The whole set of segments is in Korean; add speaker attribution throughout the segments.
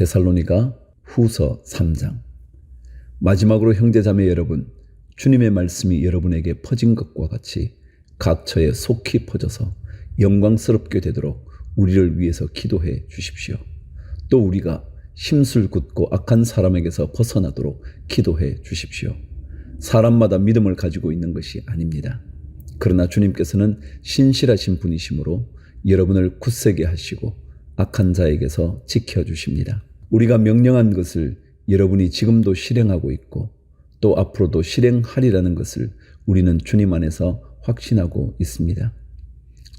Speaker 1: 데살로니가 후서 3장. 마지막으로 형제자매 여러분, 주님의 말씀이 여러분에게 퍼진 것과 같이 각처에 속히 퍼져서 영광스럽게 되도록 우리를 위해서 기도해 주십시오. 또 우리가 심술궂고 악한 사람에게서 벗어나도록 기도해 주십시오. 사람마다 믿음을 가지고 있는 것이 아닙니다. 그러나 주님께서는 신실하신 분이시므로 여러분을 굳세게 하시고 악한 자에게서 지켜주십니다. 우리가 명령한 것을 여러분이 지금도 실행하고 있고 또 앞으로도 실행하리라는 것을 우리는 주님 안에서 확신하고 있습니다.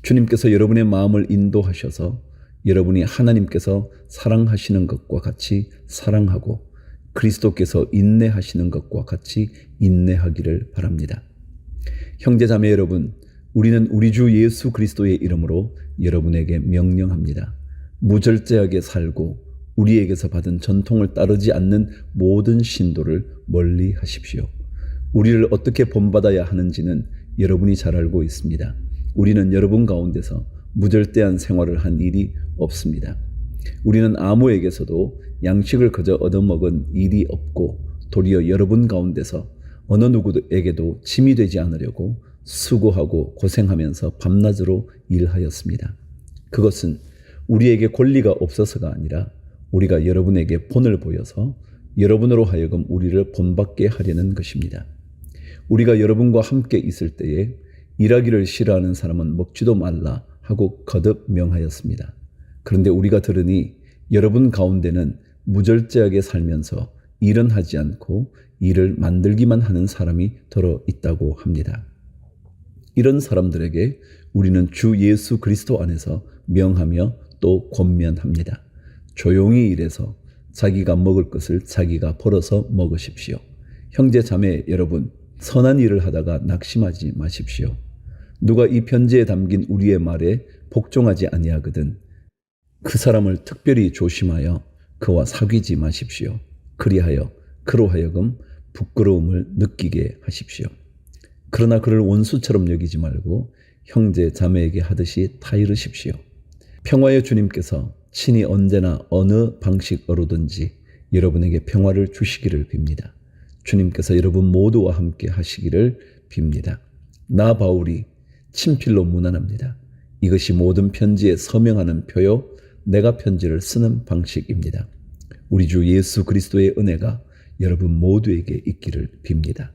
Speaker 1: 주님께서 여러분의 마음을 인도하셔서 여러분이 하나님께서 사랑하시는 것과 같이 사랑하고 그리스도께서 인내하시는 것과 같이 인내하기를 바랍니다. 형제자매 여러분, 우리는 우리 주 예수 그리스도의 이름으로 여러분에게 명령합니다. 무절제하게 살고 우리에게서 받은 전통을 따르지 않는 모든 신도를 멀리 하십시오. 우리를 어떻게 본받아야 하는지는 여러분이 잘 알고 있습니다. 우리는 여러분 가운데서 무절대한 생활을 한 일이 없습니다. 우리는 아무에게서도 양식을 거저 얻어먹은 일이 없고 도리어 여러분 가운데서 어느 누구에게도 짐이 되지 않으려고 수고하고 고생하면서 밤낮으로 일하였습니다. 그것은 우리에게 권리가 없어서가 아니라 우리가 여러분에게 본을 보여서 여러분으로 하여금 우리를 본받게 하려는 것입니다. 우리가 여러분과 함께 있을 때에 일하기를 싫어하는 사람은 먹지도 말라 하고 거듭 명하였습니다. 그런데 우리가 들으니 여러분 가운데는 무절제하게 살면서 일은 하지 않고 일을 만들기만 하는 사람이 들어 있다고 합니다. 이런 사람들에게 우리는 주 예수 그리스도 안에서 명하며 또 권면합니다. 조용히 일해서 자기가 먹을 것을 자기가 벌어서 먹으십시오. 형제 자매 여러분, 선한 일을 하다가 낙심하지 마십시오. 누가 이 편지에 담긴 우리의 말에 복종하지 아니하거든 그 사람을 특별히 조심하여 그와 사귀지 마십시오. 그리하여 그로 하여금 부끄러움을 느끼게 하십시오. 그러나 그를 원수처럼 여기지 말고 형제 자매에게 하듯이 타이르십시오. 평화의 주님께서 친히 언제나 어느 방식으로든지 여러분에게 평화를 주시기를 빕니다. 주님께서 여러분 모두와 함께 하시기를 빕니다. 나 바울이 친필로 문안합니다. 이것이 모든 편지에 서명하는 표요 내가 편지를 쓰는 방식입니다. 우리 주 예수 그리스도의 은혜가 여러분 모두에게 있기를 빕니다.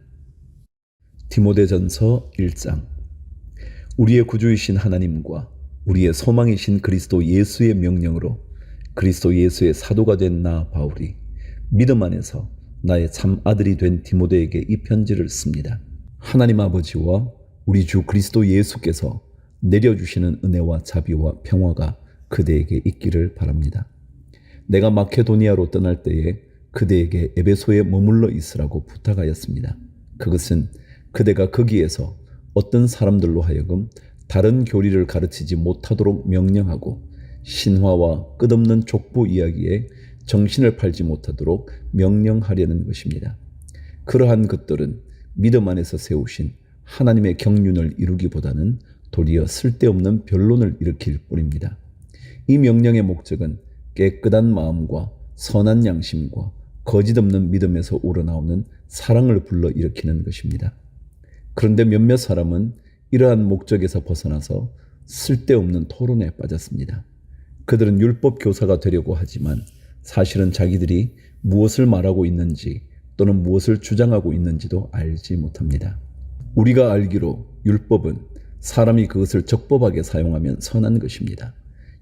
Speaker 1: 디모데전서 1장. 우리의 구주이신 하나님과 우리의 소망이신 그리스도 예수의 명령으로 그리스도 예수의 사도가 된 나 바울이 믿음 안에서 나의 참 아들이 된 디모데에게 이 편지를 씁니다. 하나님 아버지와 우리 주 그리스도 예수께서 내려주시는 은혜와 자비와 평화가 그대에게 있기를 바랍니다. 내가 마케도니아로 떠날 때에 그대에게 에베소에 머물러 있으라고 부탁하였습니다. 그것은 그대가 거기에서 어떤 사람들로 하여금 다른 교리를 가르치지 못하도록 명령하고 신화와 끝없는 족보 이야기에 정신을 팔지 못하도록 명령하려는 것입니다. 그러한 것들은 믿음 안에서 세우신 하나님의 경륜을 이루기보다는 도리어 쓸데없는 변론을 일으킬 뿐입니다. 이 명령의 목적은 깨끗한 마음과 선한 양심과 거짓없는 믿음에서 우러나오는 사랑을 불러일으키는 것입니다. 그런데 몇몇 사람은 이러한 목적에서 벗어나서 쓸데없는 토론에 빠졌습니다. 그들은 율법 교사가 되려고 하지만 사실은 자기들이 무엇을 말하고 있는지 또는 무엇을 주장하고 있는지도 알지 못합니다. 우리가 알기로 율법은 사람이 그것을 적법하게 사용하면 선한 것입니다.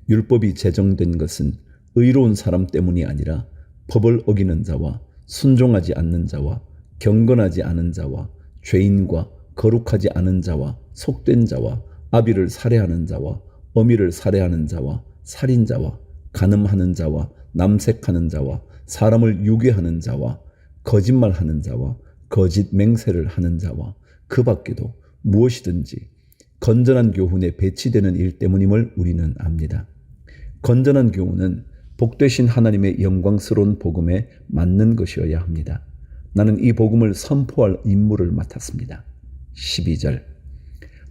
Speaker 1: 율법이 제정된 것은 의로운 사람 때문이 아니라 법을 어기는 자와 순종하지 않는 자와 경건하지 않은 자와 죄인과 거룩하지 않은 자와 속된 자와 아비를 살해하는 자와 어미를 살해하는 자와 살인자와 간음하는 자와 남색하는 자와 사람을 유괴하는 자와 거짓말하는 자와 거짓 맹세를 하는 자와 그 밖에도 무엇이든지 건전한 교훈에 배치되는 일 때문임을 우리는 압니다. 건전한 교훈은 복되신 하나님의 영광스러운 복음에 맞는 것이어야 합니다. 나는 이 복음을 선포할 임무를 맡았습니다. 12절.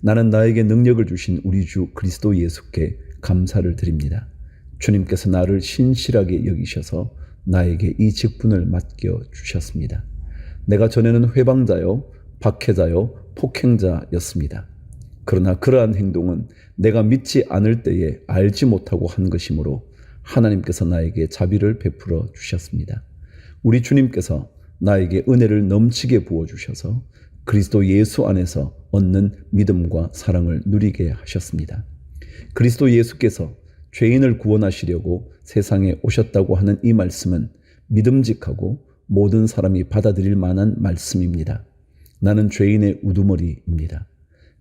Speaker 1: 나는 나에게 능력을 주신 우리 주 그리스도 예수께 감사를 드립니다. 주님께서 나를 신실하게 여기셔서 나에게 이 직분을 맡겨 주셨습니다. 내가 전에는 회방자요, 박해자요, 폭행자였습니다. 그러나 그러한 행동은 내가 믿지 않을 때에 알지 못하고 한 것이므로 하나님께서 나에게 자비를 베풀어 주셨습니다. 우리 주님께서 나에게 은혜를 넘치게 부어주셔서 그리스도 예수 안에서 얻는 믿음과 사랑을 누리게 하셨습니다. 그리스도 예수께서 죄인을 구원하시려고 세상에 오셨다고 하는 이 말씀은 믿음직하고 모든 사람이 받아들일 만한 말씀입니다. 나는 죄인의 우두머리입니다.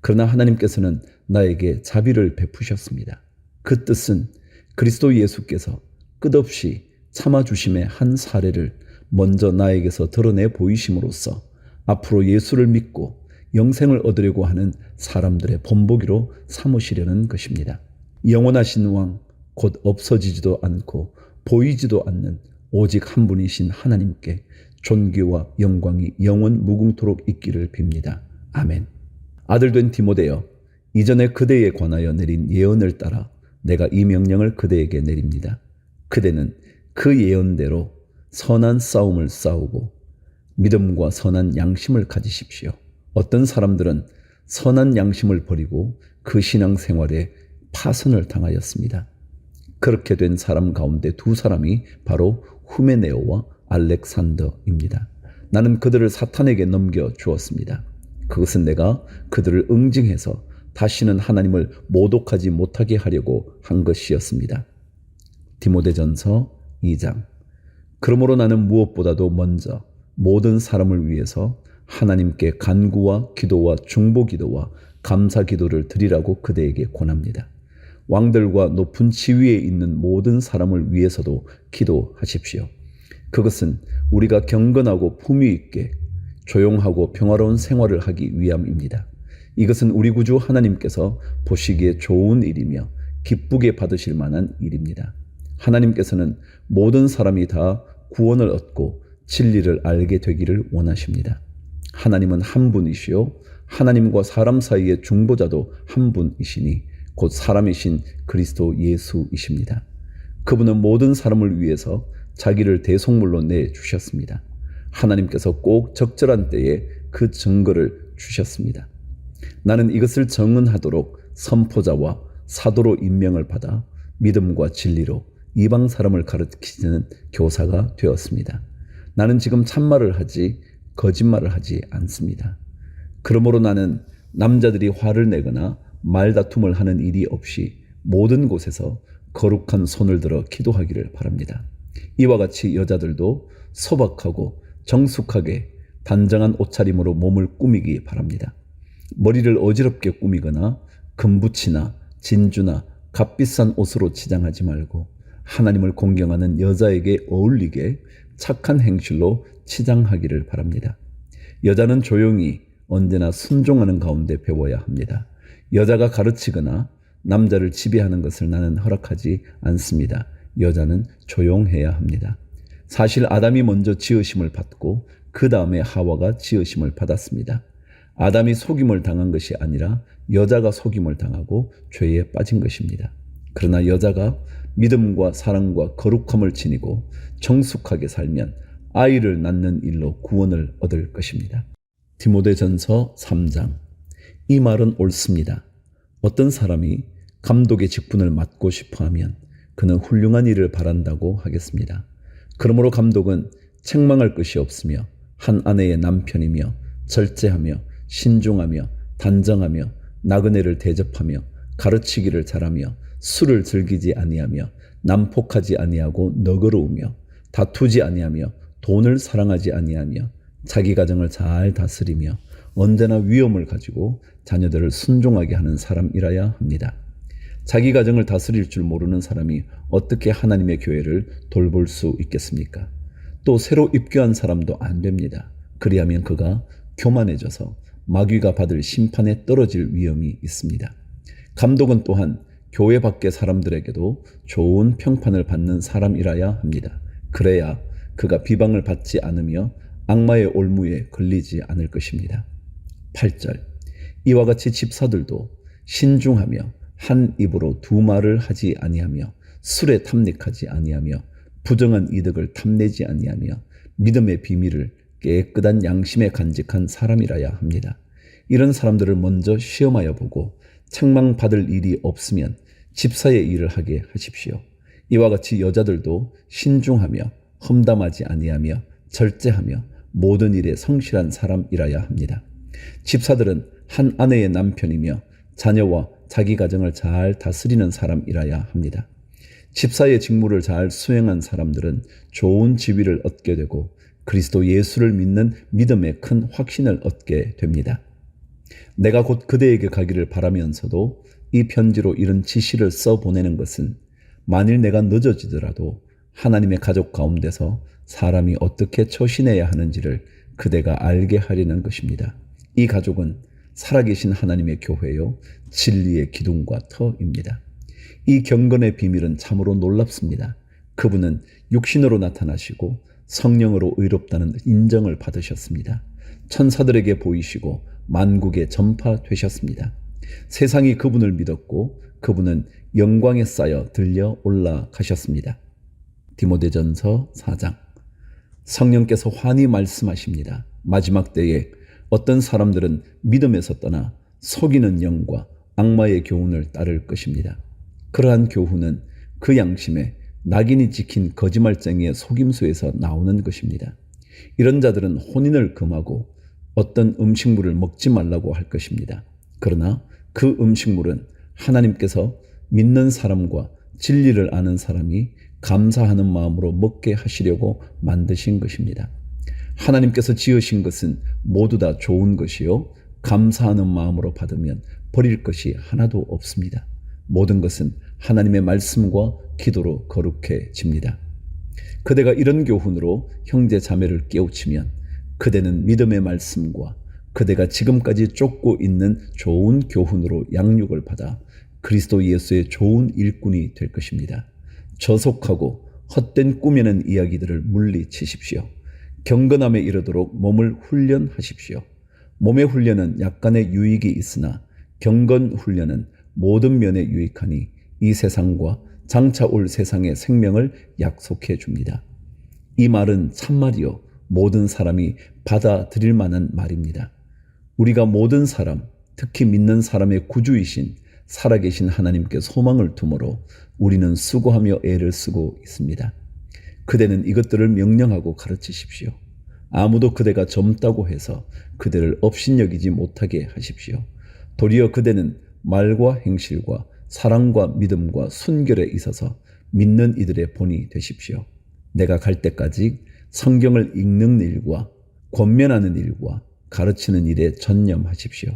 Speaker 1: 그러나 하나님께서는 나에게 자비를 베푸셨습니다. 그 뜻은 그리스도 예수께서 끝없이 참아주심의 한 사례를 먼저 나에게서 드러내 보이심으로써 앞으로 예수를 믿고 영생을 얻으려고 하는 사람들의 본보기로 삼으시려는 것입니다. 영원하신 왕, 곧 없어지지도 않고 보이지도 않는 오직 한 분이신 하나님께 존귀와 영광이 영원 무궁토록 있기를 빕니다. 아멘. 아들된 디모데여, 이전에 그대에 관하여 내린 예언을 따라 내가 이 명령을 그대에게 내립니다. 그대는 그 예언대로 선한 싸움을 싸우고 믿음과 선한 양심을 가지십시오. 어떤 사람들은 선한 양심을 버리고 그 신앙생활에 파선을 당하였습니다. 그렇게 된 사람 가운데 두 사람이 바로 후메네오와 알렉산더입니다. 나는 그들을 사탄에게 넘겨주었습니다. 그것은 내가 그들을 응징해서 다시는 하나님을 모독하지 못하게 하려고 한 것이었습니다. 디모데전서 2장. 그러므로 나는 무엇보다도 먼저 모든 사람을 위해서 하나님께 간구와 기도와 중보기도와 감사기도를 드리라고 그대에게 권합니다. 왕들과 높은 지위에 있는 모든 사람을 위해서도 기도하십시오. 그것은 우리가 경건하고 품위 있게 조용하고 평화로운 생활을 하기 위함입니다. 이것은 우리 구주 하나님께서 보시기에 좋은 일이며 기쁘게 받으실 만한 일입니다. 하나님께서는 모든 사람이 다 구원을 얻고 진리를 알게 되기를 원하십니다. 하나님은 한 분이시요 하나님과 사람 사이의 중보자도 한 분이시니 곧 사람이신 그리스도 예수이십니다. 그분은 모든 사람을 위해서 자기를 대속물로 내주셨습니다. 하나님께서 꼭 적절한 때에 그 증거를 주셨습니다. 나는 이것을 정언하도록 선포자와 사도로 임명을 받아 믿음과 진리로 이방 사람을 가르치는 교사가 되었습니다. 나는 지금 참말을 하지 거짓말을 하지 않습니다. 그러므로 나는 남자들이 화를 내거나 말다툼을 하는 일이 없이 모든 곳에서 거룩한 손을 들어 기도하기를 바랍니다. 이와 같이 여자들도 소박하고 정숙하게 단정한 옷차림으로 몸을 꾸미기 바랍니다. 머리를 어지럽게 꾸미거나 금붙이나 진주나 값비싼 옷으로 치장하지 말고 하나님을 공경하는 여자에게 어울리게 착한 행실로 치장하기를 바랍니다. 여자는 조용히 언제나 순종하는 가운데 배워야 합니다. 여자가 가르치거나 남자를 지배하는 것을 나는 허락하지 않습니다. 여자는 조용해야 합니다. 사실 아담이 먼저 지으심을 받고 그 다음에 하와가 지으심을 받았습니다. 아담이 속임을 당한 것이 아니라 여자가 속임을 당하고 죄에 빠진 것입니다. 그러나 여자가 믿음과 사랑과 거룩함을 지니고 정숙하게 살면 아이를 낳는 일로 구원을 얻을 것입니다. 디모데전서 3장. 이 말은 옳습니다. 어떤 사람이 감독의 직분을 맡고 싶어하면 그는 훌륭한 일을 바란다고 하겠습니다. 그러므로 감독은 책망할 것이 없으며 한 아내의 남편이며 절제하며 신중하며 단정하며 나그네를 대접하며 가르치기를 잘하며 술을 즐기지 아니하며 난폭하지 아니하고 너그러우며 다투지 아니하며 돈을 사랑하지 아니하며 자기 가정을 잘 다스리며 언제나 위엄을 가지고 자녀들을 순종하게 하는 사람이라야 합니다. 자기 가정을 다스릴 줄 모르는 사람이 어떻게 하나님의 교회를 돌볼 수 있겠습니까? 또 새로 입교한 사람도 안 됩니다. 그리하면 그가 교만해져서 마귀가 받을 심판에 떨어질 위험이 있습니다. 감독은 또한 교회 밖의 사람들에게도 좋은 평판을 받는 사람이라야 합니다. 그래야 그가 비방을 받지 않으며 악마의 올무에 걸리지 않을 것입니다. 8절. 이와 같이 집사들도 신중하며 한 입으로 두 말을 하지 아니하며 술에 탐닉하지 아니하며 부정한 이득을 탐내지 아니하며 믿음의 비밀을 깨끗한 양심에 간직한 사람이라야 합니다. 이런 사람들을 먼저 시험하여 보고 책망받을 일이 없으면 집사의 일을 하게 하십시오. 이와 같이 여자들도 신중하며 험담하지 아니하며 절제하며 모든 일에 성실한 사람이라야 합니다. 집사들은 한 아내의 남편이며 자녀와 자기 가정을 잘 다스리는 사람이라야 합니다. 집사의 직무를 잘 수행한 사람들은 좋은 지위를 얻게 되고 그리스도 예수를 믿는 믿음의 큰 확신을 얻게 됩니다. 내가 곧 그대에게 가기를 바라면서도 이 편지로 이런 지시를 써보내는 것은 만일 내가 늦어지더라도 하나님의 가족 가운데서 사람이 어떻게 처신해야 하는지를 그대가 알게 하려는 것입니다. 이 가족은 살아계신 하나님의 교회요 진리의 기둥과 터입니다. 이 경건의 비밀은 참으로 놀랍습니다. 그분은 육신으로 나타나시고 성령으로 의롭다는 인정을 받으셨습니다. 천사들에게 보이시고 만국에 전파되셨습니다. 세상이 그분을 믿었고 그분은 영광에 쌓여 들려 올라가셨습니다. 디모데전서 4장. 성령께서 환히 말씀하십니다. 마지막 때에 어떤 사람들은 믿음에서 떠나 속이는 영과 악마의 교훈을 따를 것입니다. 그러한 교훈은 그 양심에 낙인이 찍힌 거짓말쟁이의 속임수에서 나오는 것입니다. 이런 자들은 혼인을 금하고 어떤 음식물을 먹지 말라고 할 것입니다. 그러나 그 음식물은 하나님께서 믿는 사람과 진리를 아는 사람이 감사하는 마음으로 먹게 하시려고 만드신 것입니다. 하나님께서 지으신 것은 모두 다 좋은 것이요 감사하는 마음으로 받으면 버릴 것이 하나도 없습니다. 모든 것은 하나님의 말씀과 기도로 거룩해집니다. 그대가 이런 교훈으로 형제 자매를 깨우치면 그대는 믿음의 말씀과 그대가 지금까지 쫓고 있는 좋은 교훈으로 양육을 받아 그리스도 예수의 좋은 일꾼이 될 것입니다. 저속하고 헛된 꾸며낸 이야기들을 물리치십시오. 경건함에 이르도록 몸을 훈련하십시오. 몸의 훈련은 약간의 유익이 있으나 경건 훈련은 모든 면에 유익하니 이 세상과 장차 올 세상의 생명을 약속해 줍니다. 이 말은 참말이요 모든 사람이 받아들일 만한 말입니다. 우리가 모든 사람, 특히 믿는 사람의 구주이신 살아계신 하나님께 소망을 두므로 우리는 수고하며 애를 쓰고 있습니다. 그대는 이것들을 명령하고 가르치십시오. 아무도 그대가 젊다고 해서 그대를 업신여기지 못하게 하십시오. 도리어 그대는 말과 행실과 사랑과 믿음과 순결에 있어서 믿는 이들의 본이 되십시오. 내가 갈 때까지 성경을 읽는 일과 권면하는 일과 가르치는 일에 전념하십시오.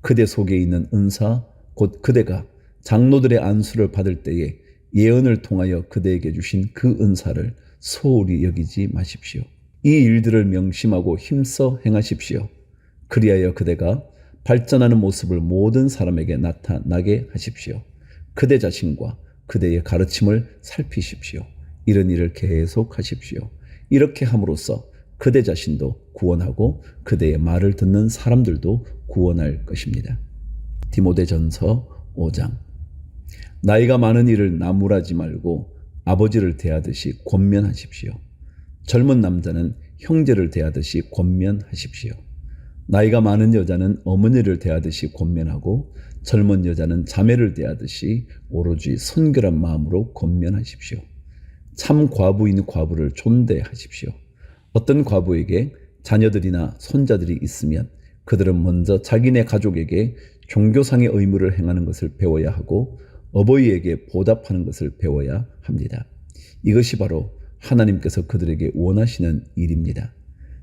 Speaker 1: 그대 속에 있는 은사 곧 그대가 장로들의 안수를 받을 때에 예언을 통하여 그대에게 주신 그 은사를 소홀히 여기지 마십시오. 이 일들을 명심하고 힘써 행하십시오. 그리하여 그대가 발전하는 모습을 모든 사람에게 나타나게 하십시오. 그대 자신과 그대의 가르침을 살피십시오. 이런 일을 계속 하십시오. 이렇게 함으로써 그대 자신도 구원하고 그대의 말을 듣는 사람들도 구원할 것입니다. 디모데전서 5장. 나이가 많은 이를 나무라지 말고 아버지를 대하듯이 권면하십시오. 젊은 남자는 형제를 대하듯이 권면하십시오. 나이가 많은 여자는 어머니를 대하듯이 권면하고 젊은 여자는 자매를 대하듯이 오로지 순결한 마음으로 권면하십시오. 참 과부인 과부를 존대하십시오. 어떤 과부에게 자녀들이나 손자들이 있으면 그들은 먼저 자기네 가족에게 종교상의 의무를 행하는 것을 배워야 하고 어버이에게 보답하는 것을 배워야 합니다. 이것이 바로 하나님께서 그들에게 원하시는 일입니다.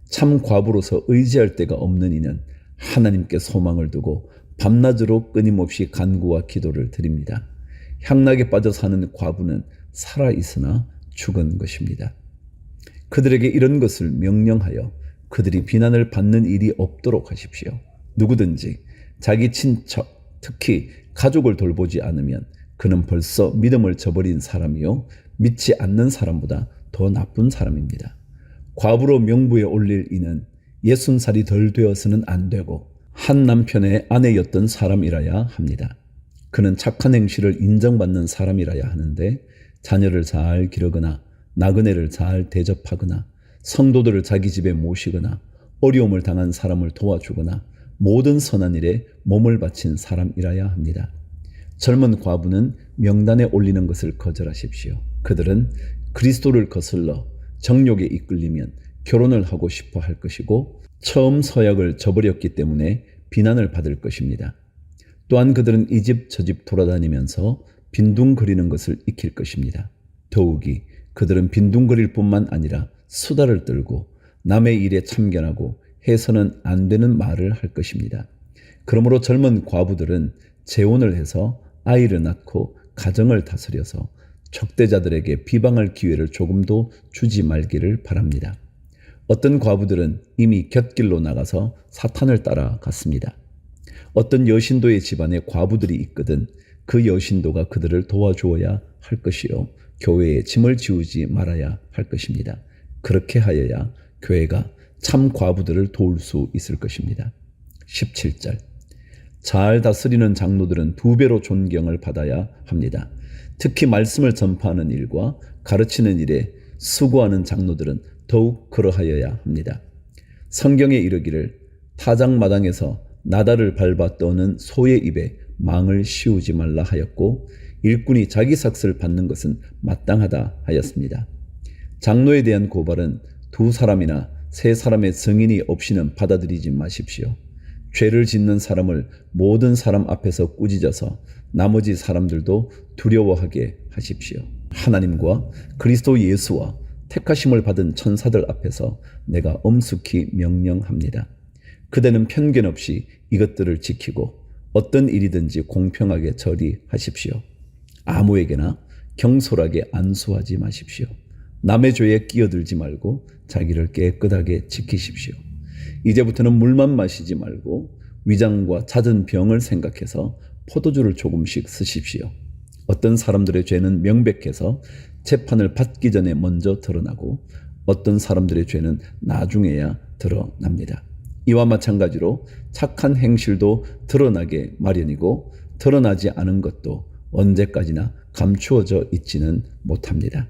Speaker 1: 참 과부로서 의지할 데가 없는 이는 하나님께 소망을 두고 밤낮으로 끊임없이 간구와 기도를 드립니다. 향락에 빠져 사는 과부는 살아있으나 죽은 것입니다. 그들에게 이런 것을 명령하여 그들이 비난을 받는 일이 없도록 하십시오. 누구든지 자기 친척, 특히 가족을 돌보지 않으면 그는 벌써 믿음을 저버린 사람이요 믿지 않는 사람보다 더 나쁜 사람입니다. 과부로 명부에 올릴 이는 60살이 덜 되어서는 안 되고 한 남편의 아내였던 사람이라야 합니다. 그는 착한 행실을 인정받는 사람이라야 하는데 자녀를 잘 기르거나 나그네를 잘 대접하거나 성도들을 자기 집에 모시거나 어려움을 당한 사람을 도와주거나 모든 선한 일에 몸을 바친 사람이라야 합니다. 젊은 과부는 명단에 올리는 것을 거절하십시오. 그들은 그리스도를 거슬러 정욕에 이끌리면 결혼을 하고 싶어 할 것이고 처음 서약을 저버렸기 때문에 비난을 받을 것입니다. 또한 그들은 이 집 저 집 돌아다니면서 빈둥거리는 것을 익힐 것입니다. 더욱이 그들은 빈둥거릴 뿐만 아니라 수다를 떨고 남의 일에 참견하고 해서는 안 되는 말을 할 것입니다. 그러므로 젊은 과부들은 재혼을 해서 아이를 낳고 가정을 다스려서 적대자들에게 비방할 기회를 조금도 주지 말기를 바랍니다. 어떤 과부들은 이미 곁길로 나가서 사탄을 따라갔습니다. 어떤 여신도의 집안에 과부들이 있거든 그 여신도가 그들을 도와주어야 할 것이요 교회에 짐을 지우지 말아야 할 것입니다. 그렇게 하여야 교회가 참 과부들을 도울 수 있을 것입니다. 17절 잘 다스리는 장로들은 2배로 존경을 받아야 합니다. 특히 말씀을 전파하는 일과 가르치는 일에 수고하는 장로들은 더욱 그러하여야 합니다. 성경에 이르기를 타작마당에서 나달을 밟아 떠는 소의 입에 망을 씌우지 말라 하였고 일꾼이 자기 삭슬 받는 것은 마땅하다 하였습니다. 장로에 대한 고발은 2사람이나 3사람의 증인이 없이는 받아들이지 마십시오. 죄를 짓는 사람을 모든 사람 앞에서 꾸짖어서 나머지 사람들도 두려워하게 하십시오. 하나님과 그리스도 예수와 택하심을 받은 천사들 앞에서 내가 엄숙히 명령합니다. 그대는 편견 없이 이것들을 지키고 어떤 일이든지 공평하게 처리하십시오. 아무에게나 경솔하게 안수하지 마십시오. 남의 죄에 끼어들지 말고 자기를 깨끗하게 지키십시오. 이제부터는 물만 마시지 말고 위장과 잦은 병을 생각해서 포도주를 조금씩 쓰십시오. 어떤 사람들의 죄는 명백해서 재판을 받기 전에 먼저 드러나고 어떤 사람들의 죄는 나중에야 드러납니다. 이와 마찬가지로 착한 행실도 드러나게 마련이고 드러나지 않은 것도 언제까지나 감추어져 있지는 못합니다.